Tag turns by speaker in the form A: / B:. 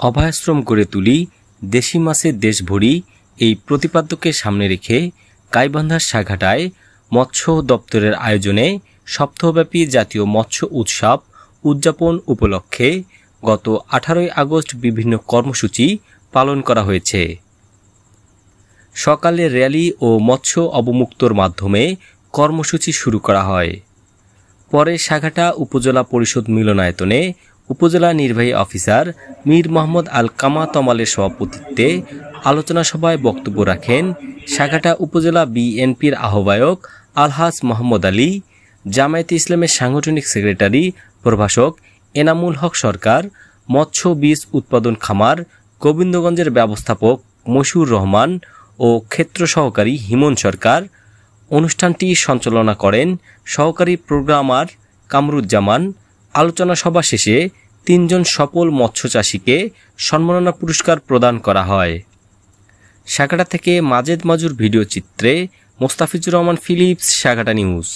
A: অভয়াশ্রম গড়ে তুলি, দেশি মাছের দেশ ভরি, এই প্রতিপাদ্যকে সামনে রেখে গাইবান্ধার সাঘাটায় মৎস্য দপ্তরের আয়োজনে সপ্তাহব্যাপী জাতীয় মৎস্য উৎসব উদযাপন উপলক্ষে গত 18 আগস্ট বিভিন্ন কর্মসূচি পালন করা হয়েছে। সকালে র্যালি ও মৎস্য অবমুক্তর মাধ্যমে কর্মসূচি শুরু করা হয়। পরে সাঘাটা উপজেলা পরিষদ মিলনায়তনে উপজেলা নির্বাহী অফিসার মীর মোহাম্মদ আল কামা তমালের সভাপতিত্বে আলোচনা সভায় বক্তব্য রাখেন সাঘাটা উপজেলা বিএনপির আহ্বায়ক আলহাজ মোহাম্মদ আলী, জামায়াতে ইসলামের সাংগঠনিক সেক্রেটারি প্রভাষক এনামুল হক সরকার, মৎস্য বীজ উৎপাদন খামার গোবিন্দগঞ্জের ব্যবস্থাপক মশিউর রহমান ও ক্ষেত্র সহকারী হিমন সরকার। অনুষ্ঠানটি সঞ্চালনা করেন সহকারী প্রোগ্রামার কামরুজ্জামান। আলোচনা সভা শেষে 3 জন সফল মৎস্য চাষীকে সম্মাননা পুরস্কার প্রদান করা হয়। সাঘাটা থেকে মাজেদ মাজুর ভিডিও চিত্রে মোস্তাফিজুর রহমান ফিলিপস, সাঘাটা নিউজ।